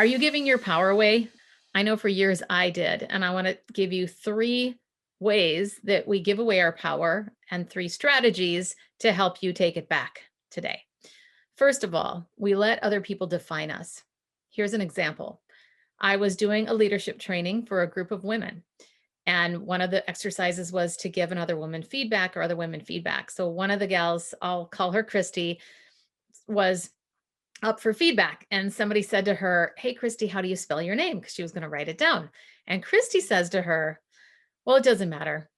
Are you giving your power away? I know for years I did, and I want to give you three ways that we give away our power and three strategies to help you take it back today. First of all, we let other people define us. Here's an example. I was doing a leadership training for a group of women, and one of the exercises was to give another woman feedback or other women feedback. So one of the gals, I'll call her Christy, was up for feedback. And somebody said to her, "Hey, Christy, how do you spell your name?" Because she was going to write it down. And Christy says to her, "Well, it doesn't matter."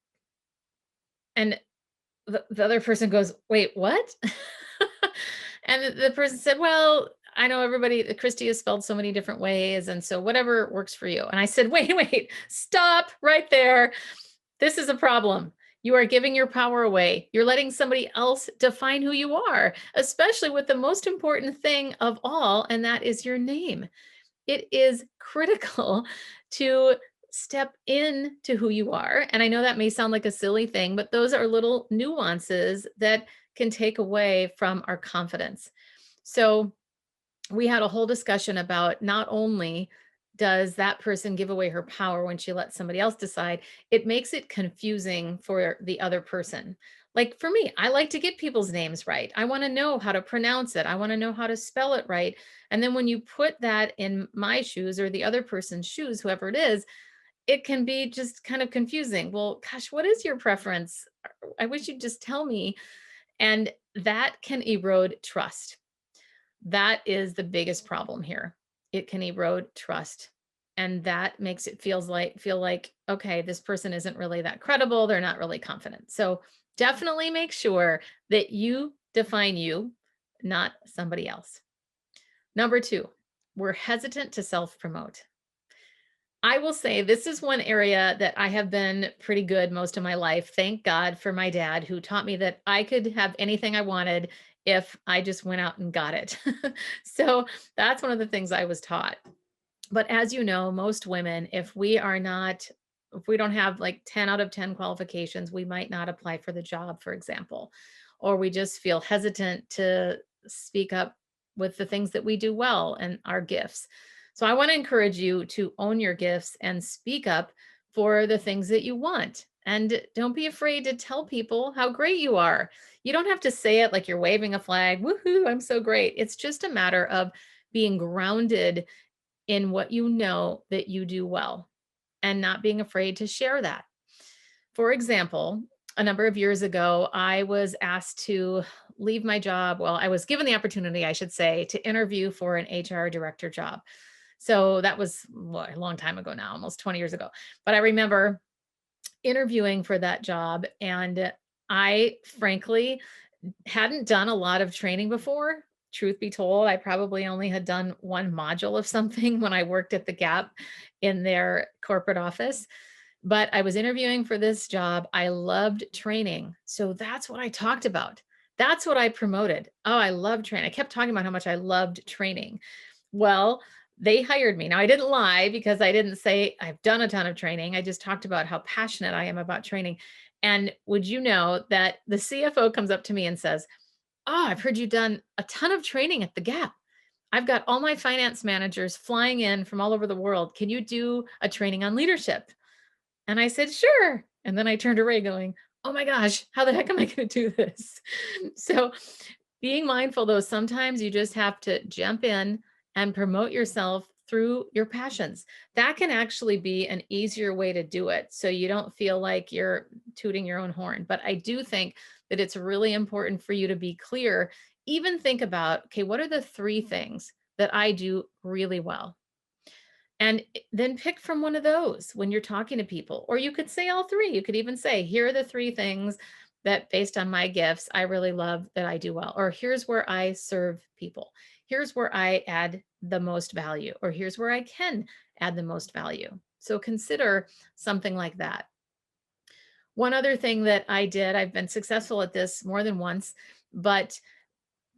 And the other person goes, "Wait, what?" And the person said, "Well, I know Christy is spelled so many different ways. And so whatever works for you." And I said, "Wait, stop right there. This is a problem. You are giving your power away. You're letting somebody else define who you are, especially with the most important thing of all, and that is your name. It is critical to step into who you are. And I know that may sound like a silly thing, but those are little nuances that can take away from our confidence. So, we had a whole discussion about not only does that person give away her power when she lets somebody else decide, it makes it confusing for the other person. Like for me, I like to get people's names right. I want to know how to pronounce it. I want to know how to spell it right. And then when you put that in my shoes or the other person's shoes, whoever it is, it can be just kind of confusing. Well, gosh, what is your preference? I wish you'd just tell me. And that can erode trust. That is the biggest problem here. It can erode trust. And that makes it feel like, okay, this person isn't really that credible. They're not really confident. So definitely make sure that you define you, not somebody else. Number two, we're hesitant to self-promote. I will say this is one area that I have been pretty good most of my life. Thank God for my dad, who taught me that I could have anything I wanted if I just went out and got it. So that's one of the things I was taught. But as you know, most women, if we don't have like 10 out of 10 qualifications, we might not apply for the job, for example, or we just feel hesitant to speak up with the things that we do well and our gifts. So I want to encourage you to own your gifts and speak up for the things that you want. And don't be afraid to tell people how great you are. You don't have to say it like you're waving a flag, woohoo, I'm so great. It's just a matter of being grounded in what you know that you do well and not being afraid to share that. For example, a number of years ago, I was asked to leave my job. Well, I was given the opportunity, I should say, to interview for an HR director job. So that was a long time ago now, almost 20 years ago. But I remember interviewing for that job, and I frankly hadn't done a lot of training before. Truth be told, I probably only had done one module of something when I worked at the Gap in their corporate office. But I was interviewing for this job. I loved training. So that's what I talked about. That's what I promoted. Oh, I love training. I kept talking about how much I loved training. Well, they hired me. Now, I didn't lie because I didn't say I've done a ton of training. I just talked about how passionate I am about training. And would you know that the CFO comes up to me and says, "Oh, I've heard you've done a ton of training at the Gap. I've got all my finance managers flying in from all over the world. Can you do a training on leadership?" And I said, "Sure." And then I turned to Ray going, "Oh my gosh, how the heck am I going to do this?" So being mindful though, sometimes you just have to jump in and promote yourself through your passions. That can actually be an easier way to do it. So you don't feel like you're tooting your own horn. But I do think that it's really important for you to be clear. Even think about, okay, what are the three things that I do really well? And then pick from one of those when you're talking to people. Or you could say all three. You could even say, here are the three things that, based on my gifts, I really love that I do well. Or here's where I serve people. Here's where I add the most value. Or here's where I can add the most value. So consider something like that. One other thing that I did, I've been successful at this more than once, but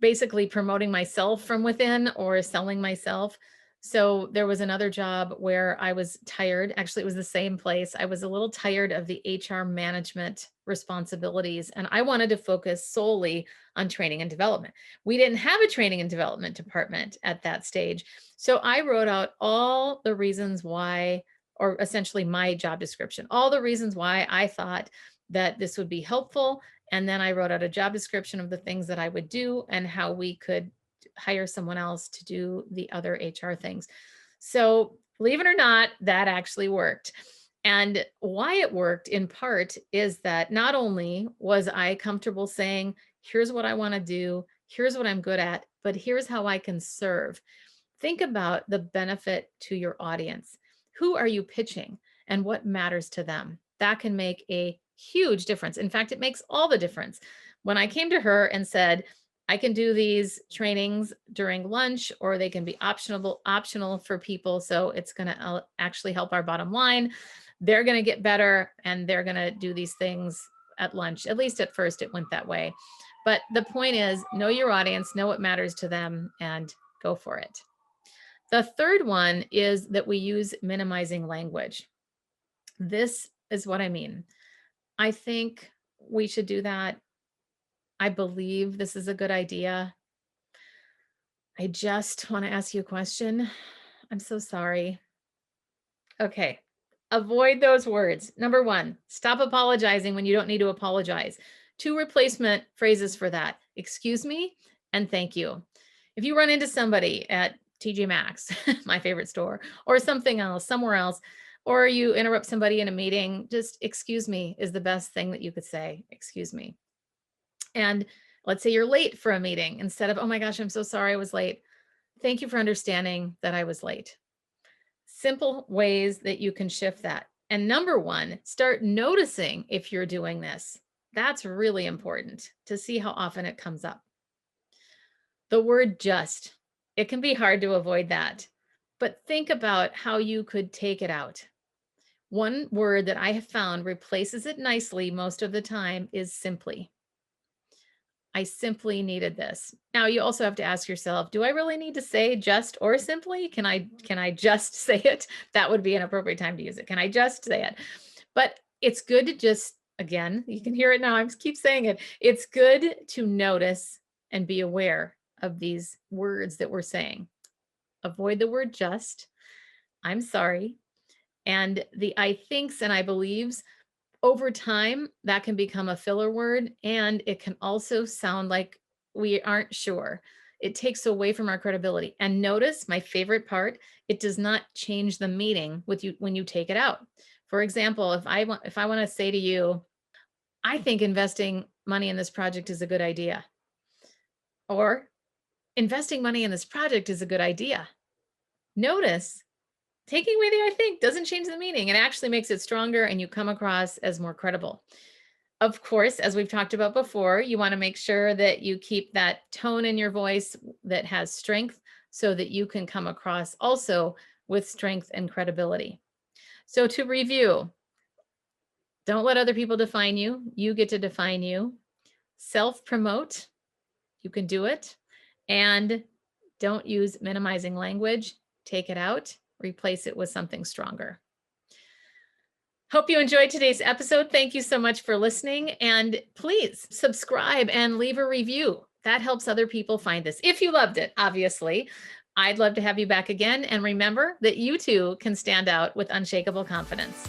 basically promoting myself from within or selling myself. So there was another job where I was tired. Actually, it was the same place. I was a little tired of the HR management responsibilities, and I wanted to focus solely on training and development. We didn't have a training and development department at that stage. So I wrote out all the reasons why, or essentially my job description, all the reasons why I thought that this would be helpful. And then I wrote out a job description of the things that I would do and how we could hire someone else to do the other HR things. So, believe it or not, that actually worked. And why it worked in part is that not only was I comfortable saying, here's what I want to do, here's what I'm good at, but here's how I can serve. Think about the benefit to your audience. Who are you pitching and what matters to them? That can make a huge difference. In fact, it makes all the difference. When I came to her and said, I can do these trainings during lunch or they can be optional for people, so it's going to actually help our bottom line. They're going to get better and they're going to do these things at lunch. At least at first it went that way. But the point is, know your audience, know what matters to them, and go for it. The third one is that we use minimizing language. This is what I mean. I think we should do that. I believe this is a good idea. I just want to ask you a question. I'm so sorry. Okay. Avoid those words. Number one, stop apologizing when you don't need to apologize. Two replacement phrases for that: excuse me and thank you. If you run into somebody at TJ Maxx, my favorite store, or something else, somewhere else, or you interrupt somebody in a meeting, just excuse me is the best thing that you could say. Excuse me. And let's say you're late for a meeting. Instead of, oh my gosh, I'm so sorry I was late. Thank you for understanding that I was late. Simple ways that you can shift that. And number one, start noticing if you're doing this. That's really important to see how often it comes up. The word just, it can be hard to avoid that, but think about how you could take it out. One word that I have found replaces it nicely most of the time is simply. I simply needed this. Now you also have to ask yourself, do I really need to say just or simply? Can I just say it? That would be an appropriate time to use it. Can I just say it? But it's good to just, again, you can hear it now. I keep saying it. It's good to notice and be aware of these words that we're saying. Avoid the word just. I'm sorry. And the I thinks and I believes, over time, that can become a filler word, and it can also sound like we aren't sure. It takes away from our credibility. And notice my favorite part, it does not change the meaning with you when you take it out. For example, if I want to say to you, I think investing money in this project is a good idea, or investing money in this project is a good idea. Notice taking away the I think doesn't change the meaning. It actually makes it stronger and you come across as more credible. Of course, as we've talked about before, you want to make sure that you keep that tone in your voice that has strength so that you can come across also with strength and credibility. So to review, don't let other people define you. You get to define you. Self-promote, you can do it. And don't use minimizing language. Take it out, replace it with something stronger. Hope you enjoyed today's episode. Thank you so much for listening. And please subscribe and leave a review. That helps other people find this. If you loved it, obviously, I'd love to have you back again. And remember that you too can stand out with unshakable confidence.